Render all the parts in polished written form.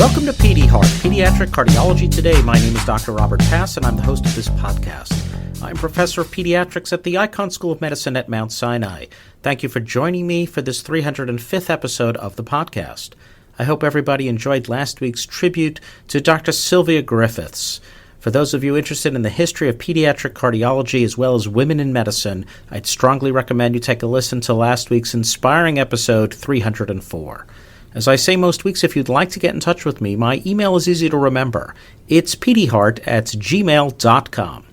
Welcome to Pediheart, Pediatric Cardiology Today. My name is Dr. Robert Pass, and I'm the host of this podcast. I'm Professor of Pediatrics at the Icahn School of Medicine at Mount Sinai. Thank you for joining me for this 305th episode of the podcast. I hope everybody enjoyed last week's tribute to Dr. Sylvia Griffiths. For those of you interested in the history of pediatric cardiology as well as women in medicine, I'd strongly recommend you take a listen to last week's inspiring episode 304. As I say most weeks, if you'd like to get in touch with me, my email is easy to remember. It's pediheart@gmail.com.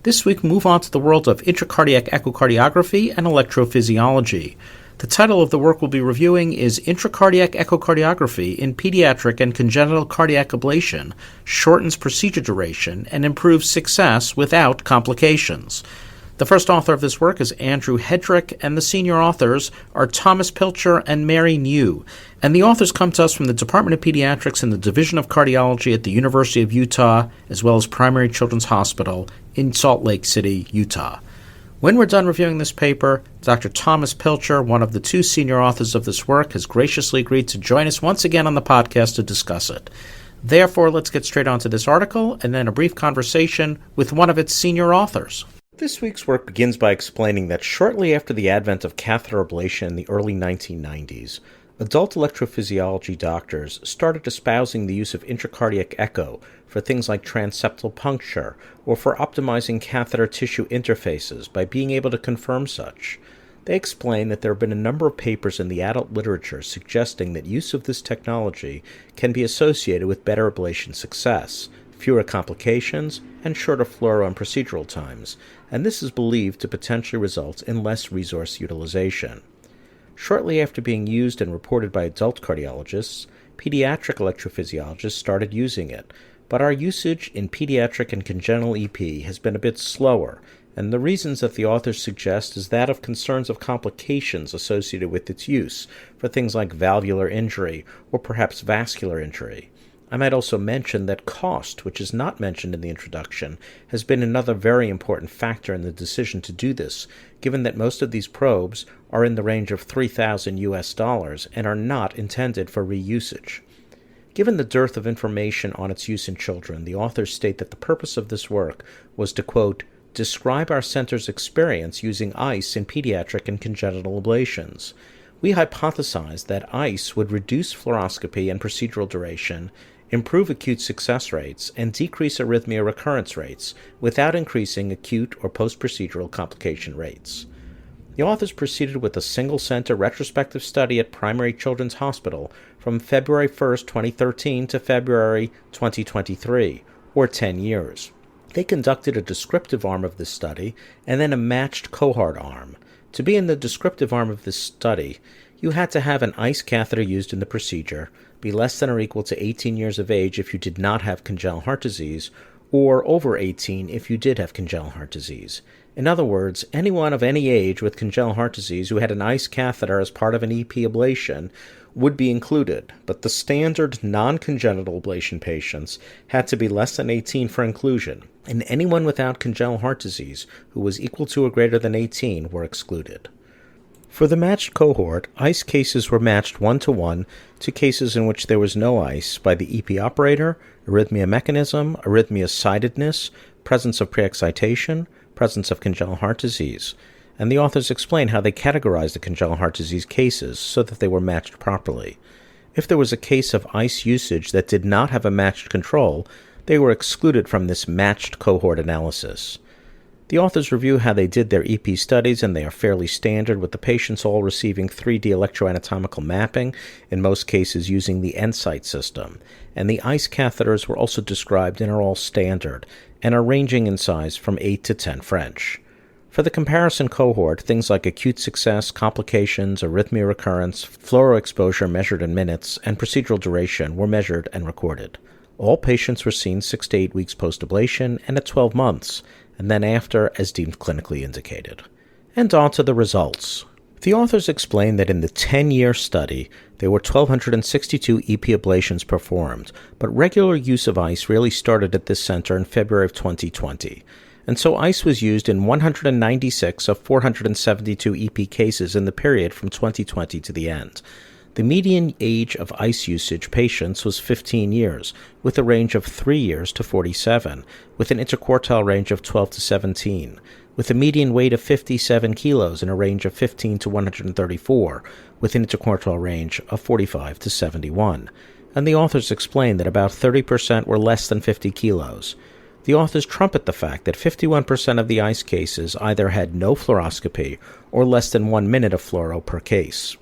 This week, move on to the world of intracardiac echocardiography and electrophysiology. The title of the work we'll be reviewing is Intracardiac Echocardiography in Pediatric and Congenital Cardiac Ablation, Shortens Procedure Duration and Improves Success Without Complications. The first author of this work is Andrew Hedrick, and the senior authors are Thomas Pilcher and Mary New. And the authors come to us from the Department of Pediatrics and the Division of Cardiology at the University of Utah, as well as Primary Children's Hospital in Salt Lake City, Utah. When we're done reviewing this paper, Dr. Thomas Pilcher, one of the two senior authors of this work, has graciously agreed to join us once again on the podcast to discuss it. Therefore, let's get straight on to this article and then a brief conversation with one of its senior authors. This week's work begins by explaining that shortly after the advent of catheter ablation in the early 1990s, adult electrophysiology doctors started espousing the use of intracardiac echo for things like transeptal puncture or for optimizing catheter tissue interfaces by being able to confirm such. They explain that there have been a number of papers in the adult literature suggesting that use of this technology can be associated with better ablation success, fewer complications, and shorter fluoro and procedural times, and this is believed to potentially result in less resource utilization. Shortly after being used and reported by adult cardiologists, pediatric electrophysiologists started using it, but our usage in pediatric and congenital EP has been a bit slower, and the reasons that the authors suggest is that of concerns of complications associated with its use for things like valvular injury or perhaps vascular injury. I might also mention that cost, which is not mentioned in the introduction, has been another very important factor in the decision to do this, given that most of these probes are in the range of $3,000 and are not intended for reusage. Given the dearth of information on its use in children, the authors state that the purpose of this work was to, quote, describe our center's experience using ICE in pediatric and congenital ablations. We hypothesized that ICE would reduce fluoroscopy and procedural duration, improve acute success rates, and decrease arrhythmia recurrence rates without increasing acute or post-procedural complication rates. The authors proceeded with a single-center retrospective study at Primary Children's Hospital from February 1, 2013 to February 2023, or 10 years. They conducted a descriptive arm of this study and then a matched cohort arm. To be in the descriptive arm of this study, you had to have an ICE catheter used in the procedure, be less than or equal to 18 years of age if you did not have congenital heart disease, or over 18 if you did have congenital heart disease. In other words, anyone of any age with congenital heart disease who had an ICE catheter as part of an EP ablation would be included, but the standard non-congenital ablation patients had to be less than 18 for inclusion, and anyone without congenital heart disease who was equal to or greater than 18 were excluded. For the matched cohort, ICE cases were matched 1-to-1 to cases in which there was no ICE by the EP operator, arrhythmia mechanism, arrhythmia sidedness, presence of preexcitation, presence of congenital heart disease, and the authors explain how they categorized the congenital heart disease cases so that they were matched properly. If there was a case of ICE usage that did not have a matched control, they were excluded from this matched cohort analysis. The authors review how they did their EP studies, and they are fairly standard, with the patients all receiving 3D electroanatomical mapping, in most cases using the EnSight system. And the ICE catheters were also described and are all standard, and are ranging in size from 8 to 10 French. For the comparison cohort, things like acute success, complications, arrhythmia recurrence, fluoro exposure measured in minutes, and procedural duration were measured and recorded. All patients were seen 6 to 8 weeks post-ablation and at 12 months, and then after as deemed clinically indicated. And on to the results. The authors explain that in the 10-year study, there were 1,262 EP ablations performed, but regular use of ICE really started at this center in February of 2020. And so ICE was used in 196 of 472 EP cases in the period from 2020 to the end. The median age of ICE usage patients was 15 years, with a range of 3 years to 47, with an interquartile range of 12 to 17, with a median weight of 57 kilos and a range of 15 to 134, with an interquartile range of 45 to 71. And the authors explain that about 30% were less than 50 kilos. The authors trumpet the fact that 51% of the ICE cases either had no fluoroscopy or less than 1 minute of fluoro per case.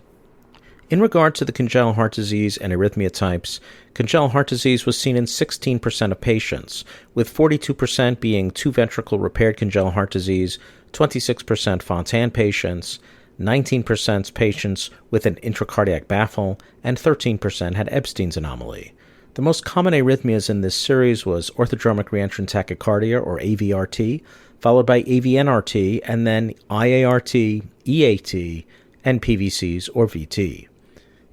In regard to the congenital heart disease and arrhythmia types, congenital heart disease was seen in 16% of patients, with 42% being two-ventricle repaired congenital heart disease, 26% Fontan patients, 19% patients with an intracardiac baffle, and 13% had Ebstein's anomaly. The most common arrhythmias in this series was orthodromic reentrant tachycardia, or AVRT, followed by AVNRT, and then IART, EAT, and PVCs, or VT.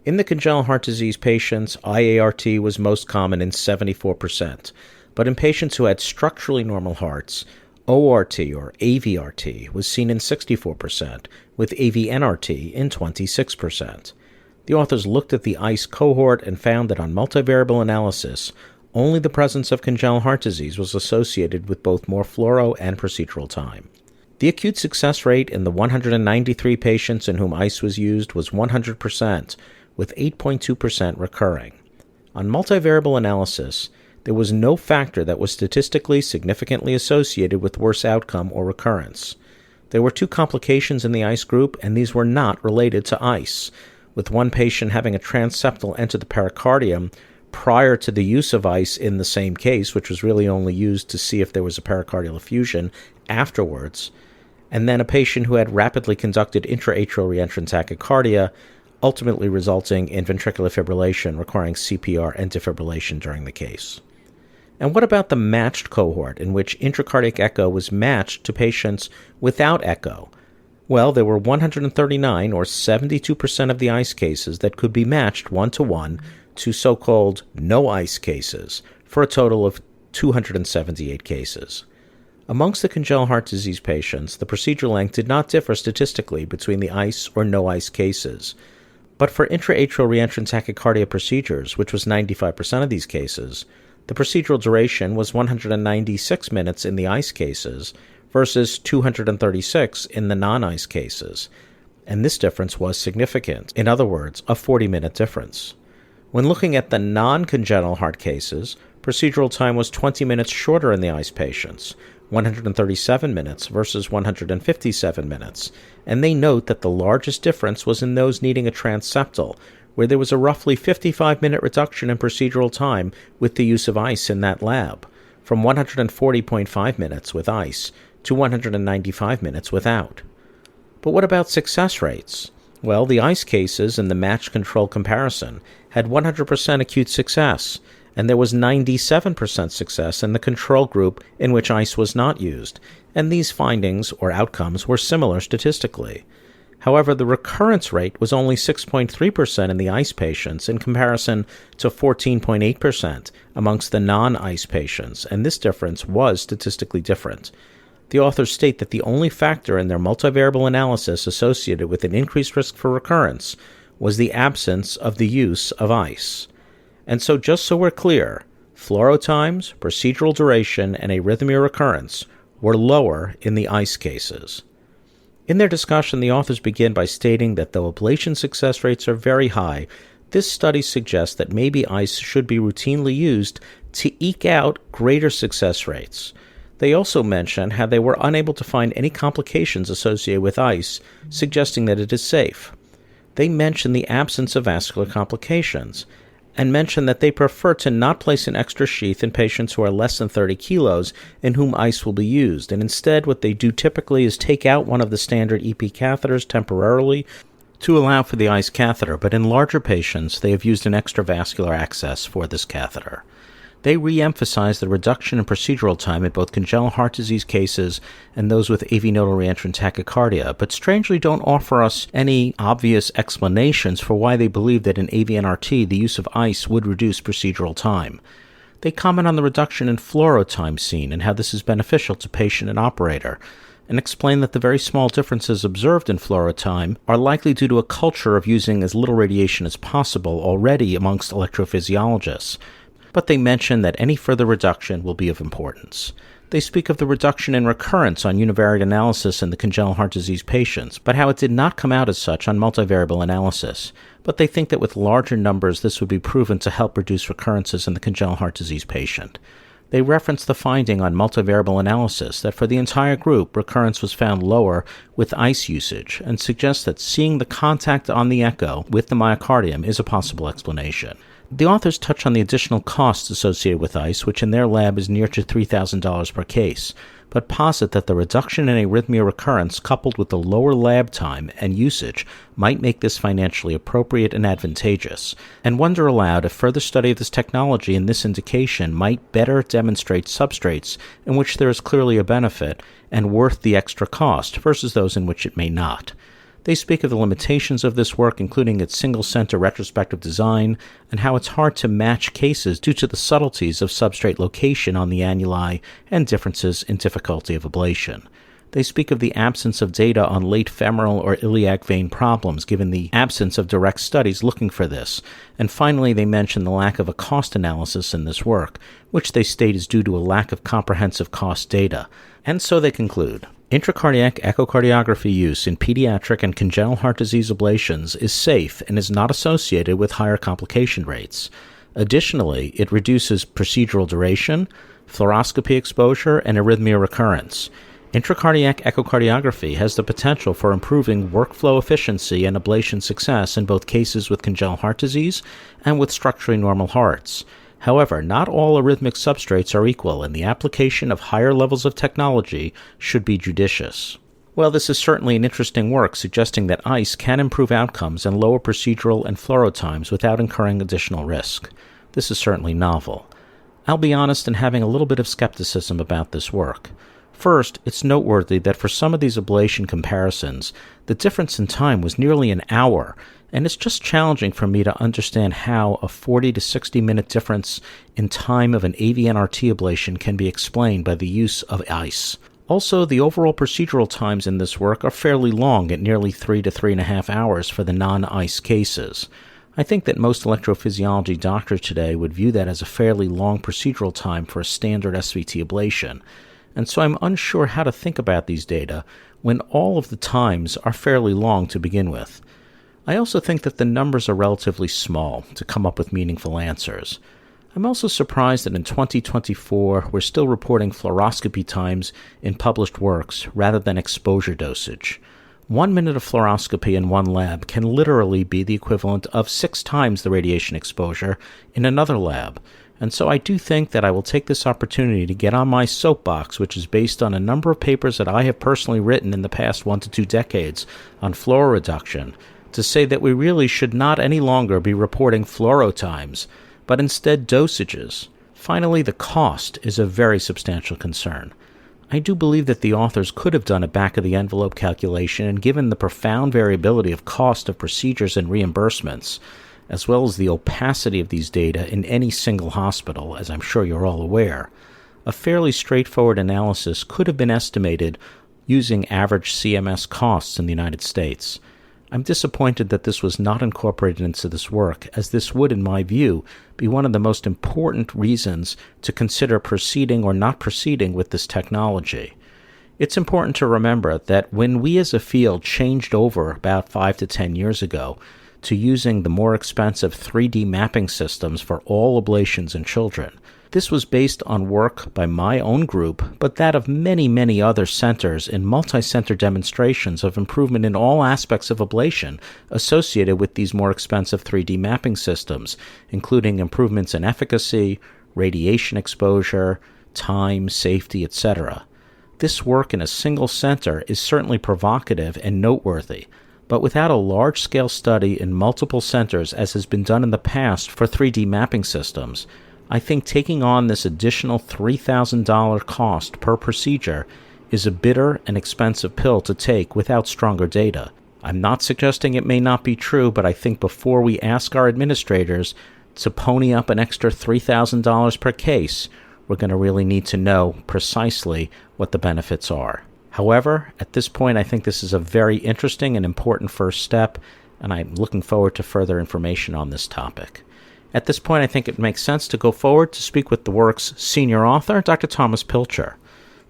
In the congenital heart disease patients, IART was most common in 74%, but in patients who had structurally normal hearts, ORT or AVRT was seen in 64%, with AVNRT in 26%. The authors looked at the ICE cohort and found that on multivariable analysis, only the presence of congenital heart disease was associated with both more fluoro and procedural time. The acute success rate in the 193 patients in whom ICE was used was 100%, with 8.2% recurring. On multivariable analysis, there was no factor that was statistically significantly associated with worse outcome or recurrence. There were 2 complications in the ICE group, and these were not related to ICE, with one patient having a transseptal enter the pericardium prior to the use of ICE in the same case, which was really only used to see if there was a pericardial effusion afterwards, and then a patient who had rapidly conducted intraatrial reentrant tachycardia, ultimately resulting in ventricular fibrillation requiring CPR and defibrillation during the case. And what about the matched cohort in which intracardiac echo was matched to patients without echo? Well, there were 139, or 72% of the ICE cases that could be matched 1-to-1 to so-called no ICE cases, for a total of 278 cases. Amongst the congenital heart disease patients, the procedural length did not differ statistically between the ICE or no ICE cases. But for intraatrial reentrant tachycardia procedures, which was 95% of these cases, the procedural duration was 196 minutes in the ICE cases versus 236 in the non-ICE cases. And this difference was significant. In other words, a 40-minute difference. When looking at the non-congenital heart cases, procedural time was 20 minutes shorter in the ICE patients, 137 minutes versus 157 minutes, and they note that the largest difference was in those needing a transseptal, where there was a roughly 55-minute reduction in procedural time with the use of ICE in that lab, from 140.5 minutes with ICE to 195 minutes without. But what about success rates? Well, the ICE cases in the matched control comparison had 100% acute success, and there was 97% success in the control group in which ICE was not used, and these findings or outcomes were similar statistically. However, the recurrence rate was only 6.3% in the ICE patients in comparison to 14.8% amongst the non-ICE patients, and this difference was statistically different. The authors state that the only factor in their multivariable analysis associated with an increased risk for recurrence was the absence of the use of ICE. And so just so we're clear, fluoro times, procedural duration, and arrhythmia recurrence were lower in the ICE cases. In their discussion, the authors begin by stating that though ablation success rates are very high, this study suggests that maybe ICE should be routinely used to eke out greater success rates. They also mention how they were unable to find any complications associated with ICE, suggesting that it is safe. They mention the absence of vascular complications, and mention that they prefer to not place an extra sheath in patients who are less than 30 kilos in whom ICE will be used, and instead what they do typically is take out one of the standard EP catheters temporarily to allow for the ICE catheter, but in larger patients they have used an extravascular access for this catheter. They re-emphasize the reduction in procedural time in both congenital heart disease cases and those with AV nodal reentrant tachycardia, but strangely don't offer us any obvious explanations for why they believe that in AVNRT the use of ICE would reduce procedural time. They comment on the reduction in fluoro time seen and how this is beneficial to patient and operator, and explained that the very small differences observed in fluoro time are likely due to a culture of using as little radiation as possible already amongst electrophysiologists, but they mention that any further reduction will be of importance. They speak of the reduction in recurrence on univariate analysis in the congenital heart disease patients, but how it did not come out as such on multivariable analysis. But they think that with larger numbers, this would be proven to help reduce recurrences in the congenital heart disease patient. They reference the finding on multivariable analysis that for the entire group, recurrence was found lower with ICE usage, and suggest that seeing the contact on the echo with the myocardium is a possible explanation. The authors touch on the additional costs associated with ICE, which in their lab is near to $3,000 per case, but posit that the reduction in arrhythmia recurrence coupled with the lower lab time and usage might make this financially appropriate and advantageous, and wonder aloud if further study of this technology in this indication might better demonstrate substrates in which there is clearly a benefit and worth the extra cost versus those in which it may not. They speak of the limitations of this work, including its single-center retrospective design, and how it's hard to match cases due to the subtleties of substrate location on the annuli and differences in difficulty of ablation. They speak of the absence of data on late femoral or iliac vein problems, given the absence of direct studies looking for this. And finally, they mention the lack of a cost analysis in this work, which they state is due to a lack of comprehensive cost data. And so they conclude, intracardiac echocardiography use in pediatric and congenital heart disease ablations is safe and is not associated with higher complication rates. Additionally, it reduces procedural duration, fluoroscopy exposure, and arrhythmia recurrence. Intracardiac echocardiography has the potential for improving workflow efficiency and ablation success in both cases with congenital heart disease and with structurally normal hearts. However, not all arrhythmic substrates are equal, and the application of higher levels of technology should be judicious. Well, this is certainly an interesting work suggesting that ICE can improve outcomes and lower procedural and fluoro times without incurring additional risk. This is certainly novel. I'll be honest in having a little bit of skepticism about this work. First, it's noteworthy that for some of these ablation comparisons, the difference in time was nearly an hour, and it's just challenging for me to understand how a 40 to 60 minute difference in time of an AVNRT ablation can be explained by the use of ICE. Also, the overall procedural times in this work are fairly long at nearly 3 to 3.5 hours for the non-ICE cases. I think that most electrophysiology doctors today would view that as a fairly long procedural time for a standard SVT ablation, and so I'm unsure how to think about these data when all of the times are fairly long to begin with. I also think that the numbers are relatively small to come up with meaningful answers. I'm also surprised that in 2024 we're still reporting fluoroscopy times in published works rather than exposure dosage. 1 minute of fluoroscopy in one lab can literally be the equivalent of 6 times the radiation exposure in another lab, and so I do think that I will take this opportunity to get on my soapbox, which is based on a number of papers that I have personally written in the past 1 to 2 decades on fluoro reduction, to say that we really should not any longer be reporting fluoro times, but instead dosages. Finally, the cost is a very substantial concern. I do believe that the authors could have done a back-of-the-envelope calculation, and given the profound variability of cost of procedures and reimbursements, as well as the opacity of these data in any single hospital, as I'm sure you're all aware, a fairly straightforward analysis could have been estimated using average CMS costs in the United States. I'm disappointed that this was not incorporated into this work, as this would, in my view, be one of the most important reasons to consider proceeding or not proceeding with this technology. It's important to remember that when we as a field changed over about 5 to 10 years ago to using the more expensive 3D mapping systems for all ablations in children, this was based on work by my own group, but that of many, many other centers in multi-center demonstrations of improvement in all aspects of ablation associated with these more expensive 3D mapping systems, including improvements in efficacy, radiation exposure, time, safety, etc. This work in a single center is certainly provocative and noteworthy, but without a large-scale study in multiple centers as has been done in the past for 3D mapping systems, I think taking on this additional $3,000 cost per procedure is a bitter and expensive pill to take without stronger data. I'm not suggesting it may not be true, but I think before we ask our administrators to pony up an extra $3,000 per case, we're going to really need to know precisely what the benefits are. However, at this point, I think this is a very interesting and important first step, and I'm looking forward to further information on this topic. At this point, I think it makes sense to go forward to speak with the work's senior author, Dr. Thomas Pilcher.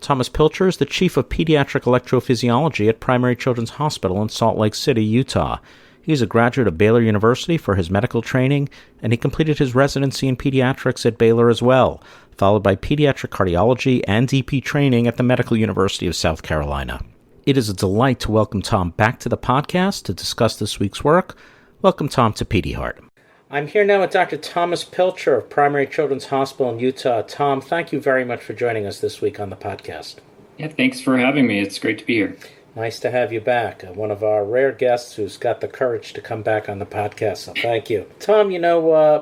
Thomas Pilcher is the Chief of Pediatric Electrophysiology at Primary Children's Hospital in Salt Lake City, Utah. He's a graduate of Baylor University for his medical training, and he completed his residency in pediatrics at Baylor as well, followed by pediatric cardiology and EP training at the Medical University of South Carolina. It is a delight to welcome Tom back to the podcast to discuss this week's work. Welcome, Tom, to Pediheart. I'm here now with Dr. Thomas Pilcher of Primary Children's Hospital in Utah. Tom, thank you very much for joining us this week on the podcast. Yeah, thanks for having me. It's great to be here. Nice to have you back. One of our rare guests who's got the courage to come back on the podcast, so thank you. Tom,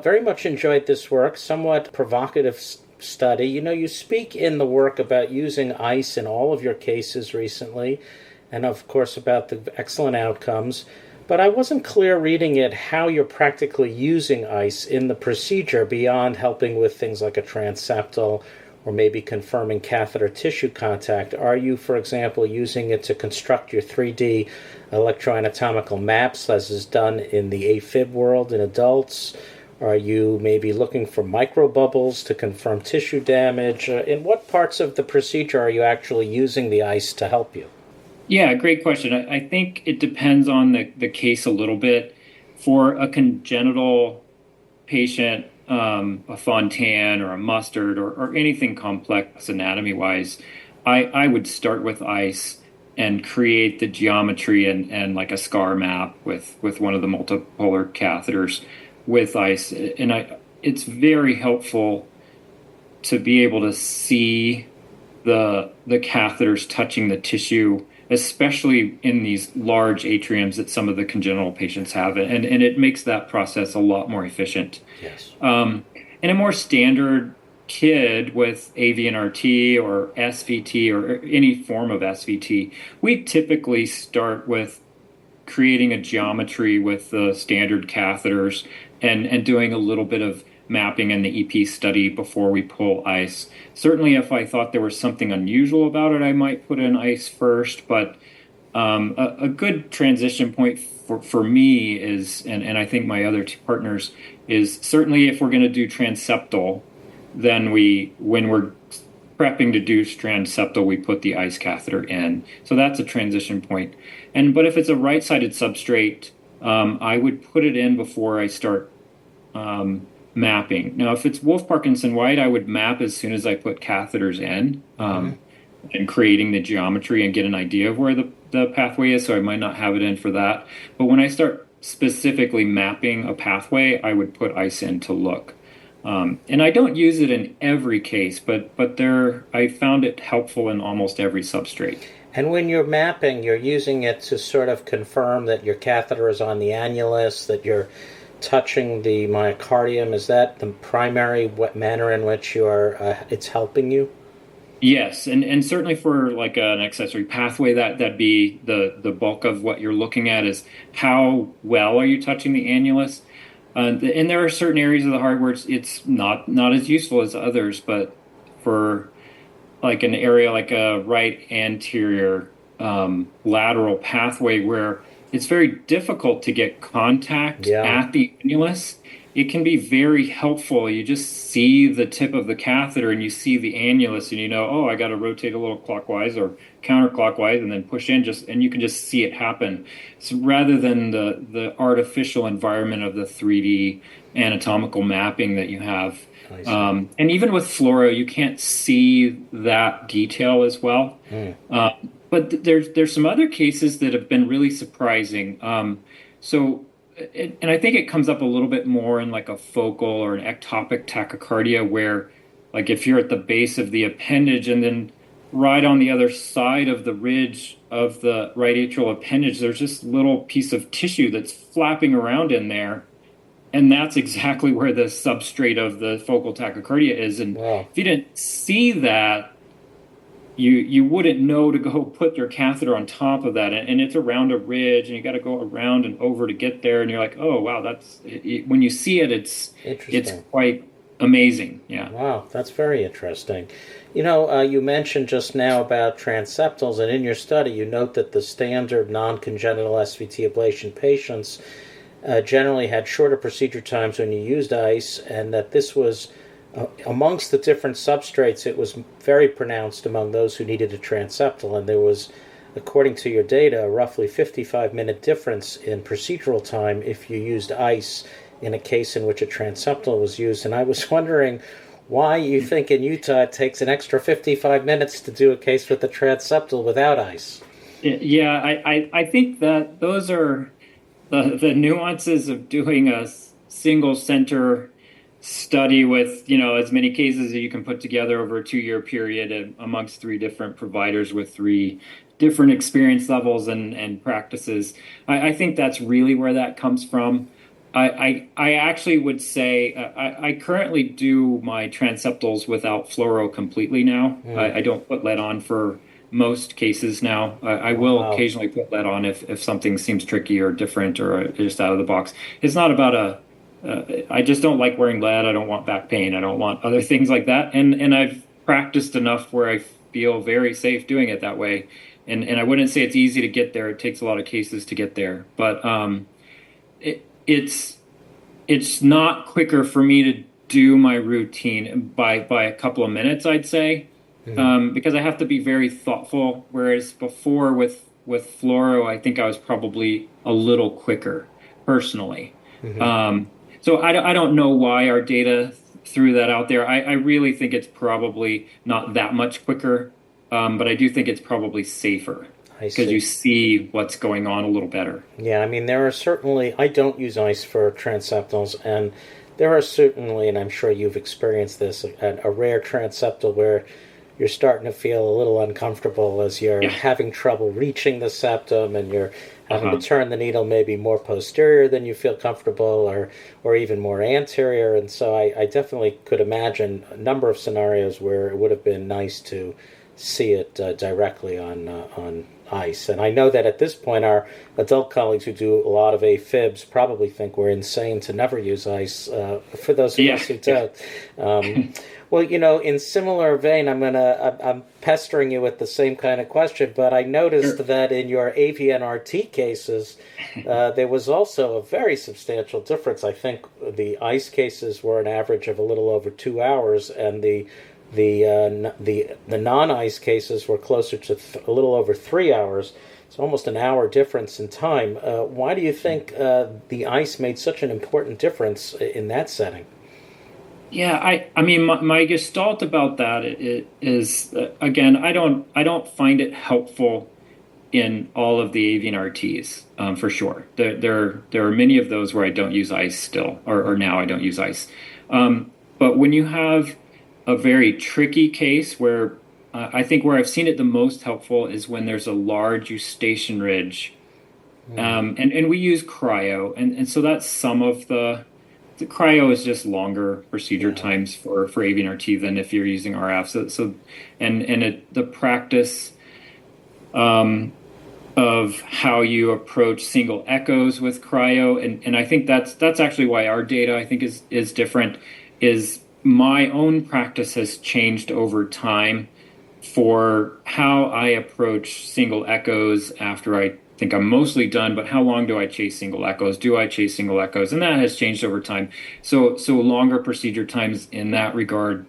very much enjoyed this work, somewhat provocative study. You speak in the work about using ice in all of your cases recently, and of course about the excellent outcomes. But I wasn't clear reading it how you're practically using ice in the procedure beyond helping with things like a transeptal or maybe confirming catheter tissue contact. Are you, for example, using it to construct your 3D electroanatomical maps, as is done in the AFib world in adults? Are you maybe looking for microbubbles to confirm tissue damage? In what parts of the procedure are you actually using the ice to help you? Yeah, great question. I think it depends on the case a little bit. For a congenital patient, a Fontan or a mustard or anything complex anatomy-wise, I would start with ice and create the geometry and like a scar map with one of the multipolar catheters with ice. And it's very helpful to be able to see the catheters touching the tissue, especially in these large atriums that some of the congenital patients have. And it makes that process a lot more efficient. Yes. In a more standard kid with AVNRT or SVT or any form of SVT, we typically start with creating a geometry with the standard catheters and doing a little bit of mapping in the EP study before we pull ice. Certainly if I thought there was something unusual about it, I might put in ice first, but a good transition point for me is, and I think my other two partners, is certainly if we're going to do transeptal, then when we're prepping to do transeptal, we put the ice catheter in. So that's a transition point. But if it's a right-sided substrate, I would put it in before I start mapping. Now, if it's Wolff Parkinson White, I would map as soon as I put catheters in and creating the geometry and get an idea of where the pathway is, so I might not have it in for that. But when I start specifically mapping a pathway, I would put ice in to look. And I don't use it in every case, but I found it helpful in almost every substrate. And when you're mapping, you're using it to sort of confirm that your catheter is on the annulus, that you're touching the myocardium. Is that the primary manner in which it's helping you? Yes, and certainly for like an accessory pathway, that'd be the bulk of what you're looking at is how well are you touching the annulus. And there are certain areas of the heart where it's not as useful as others, but for like an area like a right anterior lateral pathway where it's very difficult to get contact at the annulus, it can be very helpful. You just see the tip of the catheter and you see the annulus and you know, oh, I got to rotate a little clockwise or counterclockwise and then push in, and you can just see it happen. So rather than the artificial environment of the 3D anatomical mapping that you have. And even with fluoro, you can't see that detail as well. But there's some other cases that have been really surprising. And I think it comes up a little bit more in like a focal or an ectopic tachycardia where, like if you're at the base of the appendage and then right on the other side of the ridge of the right atrial appendage, there's this little piece of tissue that's flapping around in there. And that's exactly where the substrate of the focal tachycardia is. And if you didn't see that, you wouldn't know to go put your catheter on top of that. And it's around a ridge, and you got to go around and over to get there. And you're like, oh, wow, when you see it, it's quite amazing. Yeah. Wow, that's very interesting. You mentioned just now about transeptals, and in your study, you note that the standard non-congenital SVT ablation patients generally had shorter procedure times when you used ice, and that this was amongst the different substrates, it was very pronounced among those who needed a transeptal, and there was, according to your data, a roughly 55-minute difference in procedural time if you used ice in a case in which a transeptal was used. And I was wondering why you think in Utah it takes an extra 55 minutes to do a case with a transeptal without ice. Yeah, I think that those are the nuances of doing a single center study with, as many cases as you can put together over a 2-year period amongst 3 different providers with 3 different experience levels and practices. I think that's really where that comes from. I actually would say I currently do my transeptals without fluoro completely now. I don't put lead on for most cases now. I will occasionally put lead on if something seems tricky or different or just out of the box. It's not about I just don't like wearing lead. I don't want back pain. I don't want other things like that. And I've practiced enough where I feel very safe doing it that way. And I wouldn't say it's easy to get there. It takes a lot of cases to get there. But it's not quicker for me to do my routine by a couple of minutes, I'd say, because I have to be very thoughtful. Whereas before with fluoro, I think I was probably a little quicker personally. So I don't know why our data threw that out there. I really think it's probably not that much quicker, but I do think it's probably safer. Because you see what's going on a little better. Yeah, I mean, there are certainly, I don't use ice for transeptals, and there are certainly, and I'm sure you've experienced this, a rare transeptal where you're starting to feel a little uncomfortable as you're having trouble reaching the septum, and you're having to turn the needle maybe more posterior than you feel comfortable, or even more anterior. And so I definitely could imagine a number of scenarios where it would have been nice to see it directly on ice. And I know that at this point our adult colleagues who do a lot of AFibs probably think we're insane to never use ice, for those of us who don't. Well, in similar vein, I'm pestering you with the same kind of question, but I noticed that in your AVNRT cases, there was also a very substantial difference. I think the ice cases were an average of a little over 2 hours, and the non-ice cases were closer to a little over 3 hours. It's almost an hour difference in time. Why do you think the ice made such an important difference in that setting? Yeah, I mean, my gestalt about that is again, I don't find it helpful in all of the AVNRTs, for sure. There are many of those where I don't use ice still, or now I don't use ice. But when you have a very tricky case where I think where I've seen it the most helpful is when there's a large eustachian ridge, and we use cryo, and so that's some of the cryo is just longer procedure times for AVNRT than if you're using RF. So the practice of how you approach single echoes with cryo, and I think that's actually why our data I think is different. Is my own practice has changed over time for how I approach single echoes after I think I'm mostly done, but how long do I chase single echoes? Do I chase single echoes? And that has changed over time. So longer procedure times in that regard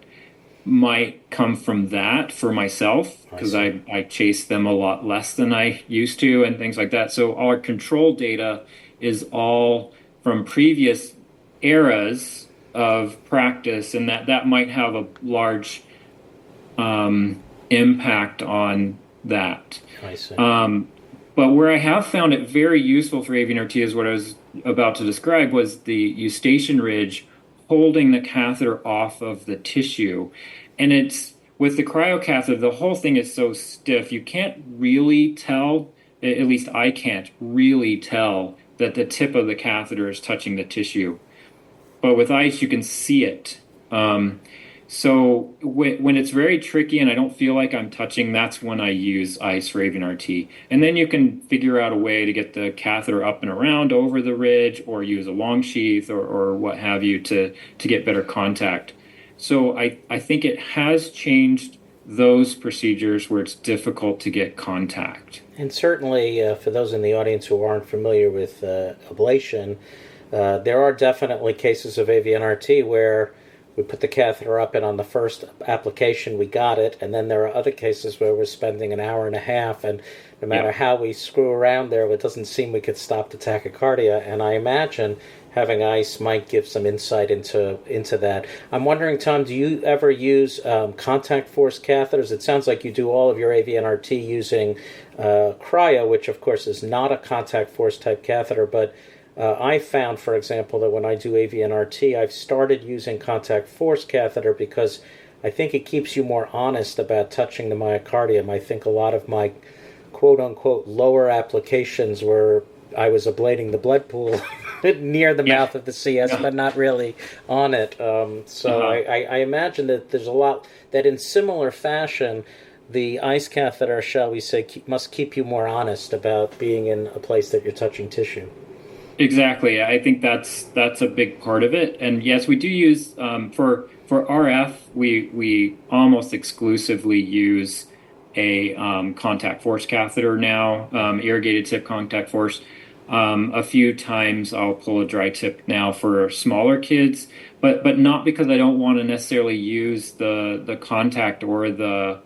might come from that for myself, because I chase them a lot less than I used to and things like that. So our control data is all from previous eras of practice, and that might have a large impact on that. I see. But where I have found it very useful for AVNRT is what I was about to describe, was the eustachian ridge holding the catheter off of the tissue. And it's with the cryocatheter, the whole thing is so stiff, you can't really tell, at least I can't really tell, that the tip of the catheter is touching the tissue. But with ice, you can see it. So when it's very tricky and I don't feel like I'm touching, that's when I use ice for AVNRT. And then you can figure out a way to get the catheter up and around over the ridge, or use a long sheath or what have you to get better contact. So I think it has changed those procedures where it's difficult to get contact. And certainly, for those in the audience who aren't familiar with ablation, there are definitely cases of AVNRT where we put the catheter up, and on the first application we got it, and then there are other cases where we're spending an hour and a half, and no matter how we screw around there, it doesn't seem we could stop the tachycardia. And I imagine having ice might give some insight into that. I'm wondering, Tom, do you ever use contact force catheters? It sounds like you do all of your AVNRT using cryo, which of course is not a contact force type catheter, but I found, for example, that when I do AVNRT, I've started using contact force catheter because I think it keeps you more honest about touching the myocardium. I think a lot of my quote-unquote lower applications were I was ablating the blood pool near the mouth of the CS, but not really on it. I imagine that there's a lot that in similar fashion, the ice catheter, shall we say, must keep you more honest about being in a place that you're touching tissue. Exactly. I think that's a big part of it. And yes, we do use for RF, we almost exclusively use a contact force catheter now, irrigated tip contact force. A few times I'll pull a dry tip now for smaller kids, but not because I don't want to necessarily use the contact or the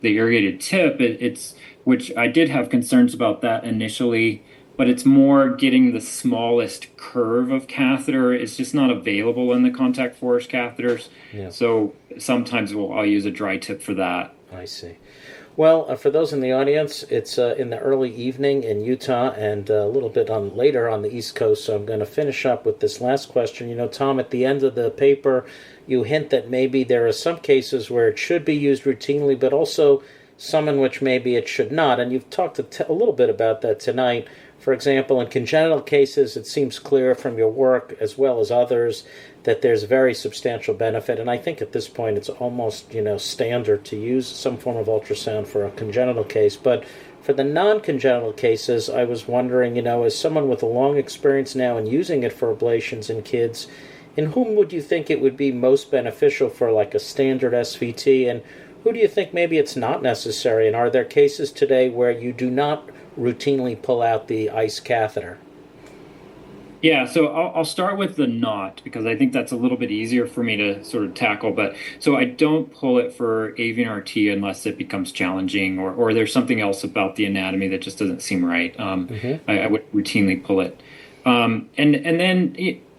irrigated tip. It's which I did have concerns about that initially, but it's more getting the smallest curve of catheter. It's just not available in the contact force catheters. Yeah. So sometimes I'll use a dry tip for that. I see. Well, for those in the audience, it's in the early evening in Utah and a little bit later on the East Coast, so I'm going to finish up with this last question. You know, Tom, at the end of the paper, you hint that maybe there are some cases where it should be used routinely, but also some in which maybe it should not, and you've talked a little bit about that tonight. For example, in congenital cases, it seems clear from your work, as well as others, that there's very substantial benefit. And I think at this point it's almost, standard to use some form of ultrasound for a congenital case. But for the non-congenital cases, I was wondering, as someone with a long experience now in using it for ablations in kids, in whom would you think it would be most beneficial for like a standard SVT? And who do you think maybe it's not necessary? And are there cases today where you do not routinely pull out the ice catheter? Yeah, so I'll start with the knot because I think that's a little bit easier for me to sort of tackle. But so I don't pull it for AVNRT unless it becomes challenging or there's something else about the anatomy that just doesn't seem right. I would routinely pull it. And then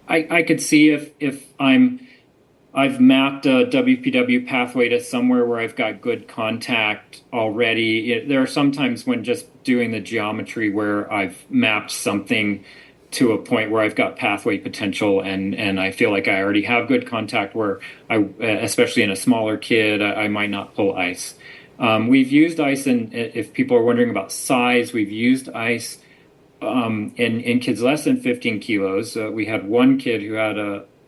I could see if I've mapped a WPW pathway to somewhere where I've got good contact already. There are some times when just doing the geometry where I've mapped something to a point where I've got pathway potential and I feel like I already have good contact where especially in a smaller kid, I might not pull ice. We've used ice, and if people are wondering about size, we've used ice in kids less than 15 kilos. We had one kid who had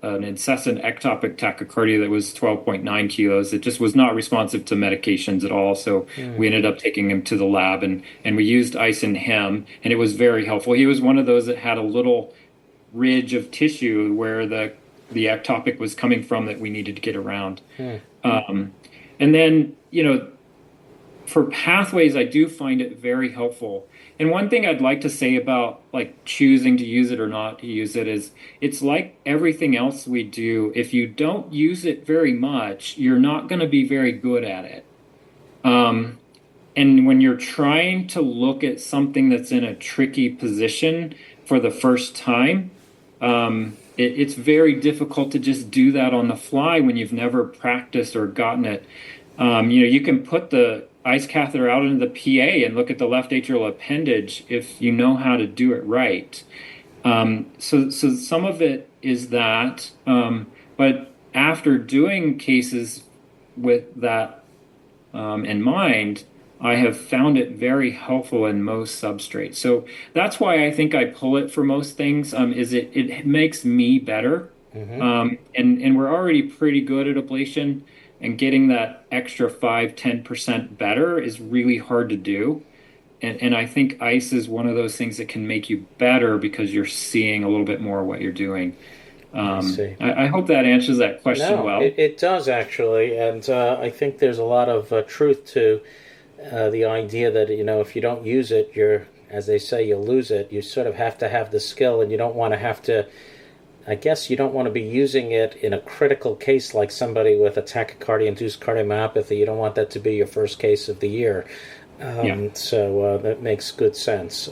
an incessant ectopic tachycardia that was 12.9 kilos. It just was not responsive to medications at all. So we ended up taking him to the lab and we used ice in him, and it was very helpful. He was one of those that had a little ridge of tissue where the ectopic was coming from that we needed to get around. And then, for pathways, I do find it very helpful. And one thing I'd like to say about like choosing to use it or not to use it is it's like everything else we do. If you don't use it very much, you're not going to be very good at it. And when you're trying to look at something that's in a tricky position for the first time, it's very difficult to just do that on the fly when you've never practiced or gotten it. You can put the ice catheter out into the PA and look at the left atrial appendage if you know how to do it right. So some of it is that, but after doing cases with that in mind, I have found it very helpful in most substrates. So that's why I think I pull it for most things. Is it makes me better, and we're already pretty good at ablation. And getting that extra 5-10% better is really hard to do. And I think ice is one of those things that can make you better because you're seeing a little bit more of what you're doing. I see. I hope that answers that question No, well. it does actually, and I think there's a lot of truth to the idea that if you don't use it, you're, as they say, you lose it. You sort of have to have the skill, and you don't want to have to. I guess you don't want to be using it in a critical case like somebody with a tachycardia-induced cardiomyopathy. You don't want that to be your first case of the year. Yeah. So that makes good sense.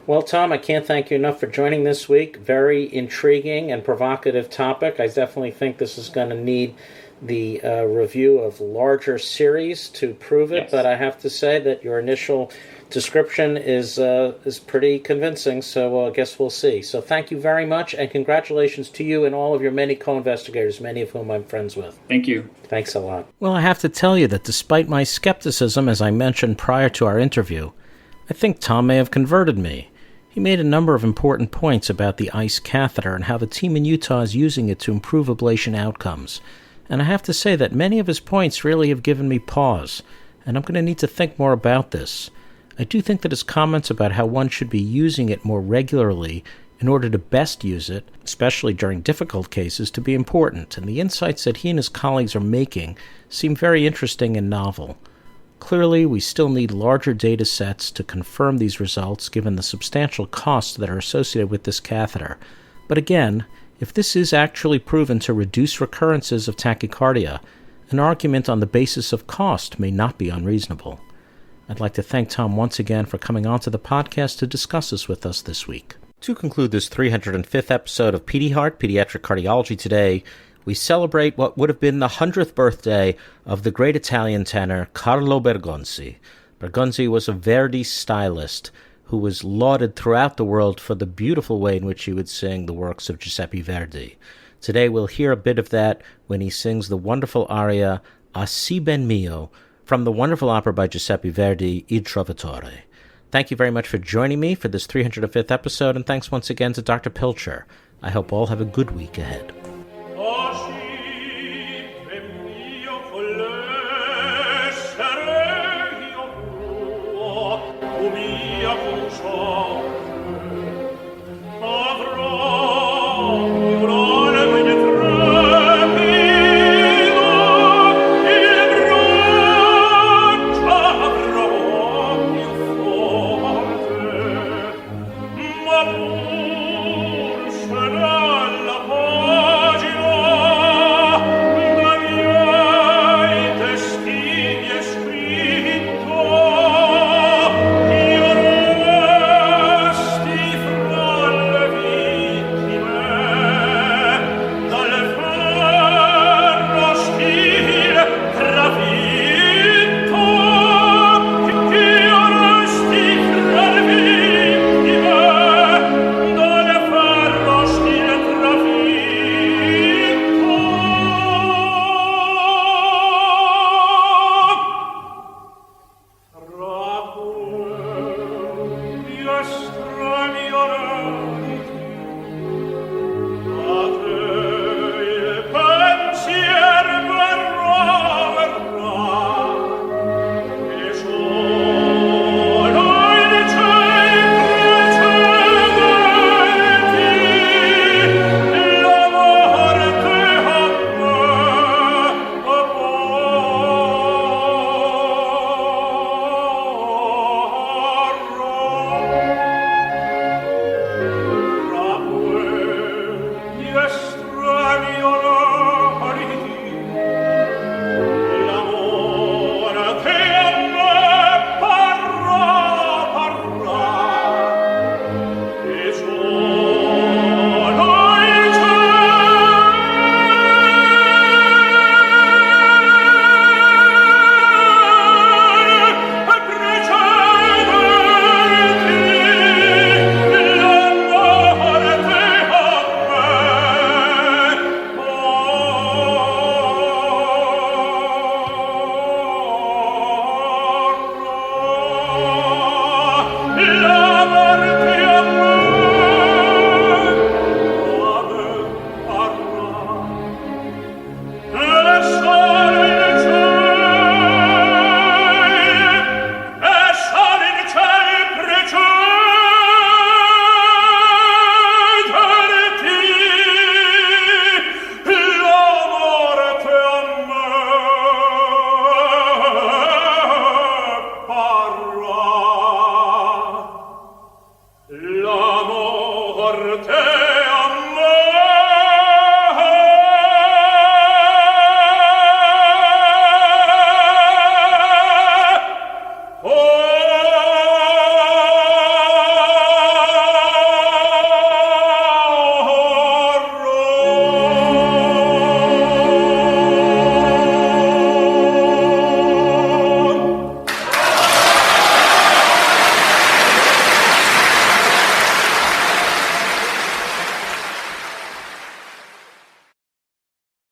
Well, Tom, I can't thank you enough for joining this week. Very intriguing and provocative topic. I definitely think this is going to need the review of larger series to prove it. Yes. But I have to say that your initial description is pretty convincing. So I guess we'll see. So thank you very much, and congratulations to you and all of your many co-investigators, many of whom I'm friends with. Thank you. Thanks a lot. Well, I have to tell you that despite my skepticism, as I mentioned prior to our interview, I think Tom may have converted me. He made a number of important points about the ICE catheter and how the team in Utah is using it to improve ablation outcomes. And I have to say that many of his points really have given me pause, and I'm going to need to think more about this. I do think that his comments about how one should be using it more regularly in order to best use it, especially during difficult cases, to be important, and the insights that he and his colleagues are making seem very interesting and novel. Clearly, we still need larger data sets to confirm these results given the substantial costs that are associated with this catheter. But again, if this is actually proven to reduce recurrences of tachycardia, an argument on the basis of cost may not be unreasonable. I'd like to thank Tom once again for coming onto the podcast to discuss this with us this week. To conclude this 305th episode of Pediheart, Pediatric Cardiology today, we celebrate what would have been the 100th birthday of the great Italian tenor Carlo Bergonzi. Bergonzi was a Verdi stylist who was lauded throughout the world for the beautiful way in which he would sing the works of Giuseppe Verdi. Today we'll hear a bit of that when he sings the wonderful aria A si ben mio from the wonderful opera by Giuseppe Verdi, Il Trovatore. Thank you very much for joining me for this 305th episode, and thanks once again to Dr. Pilcher. I hope all have a good week ahead. forte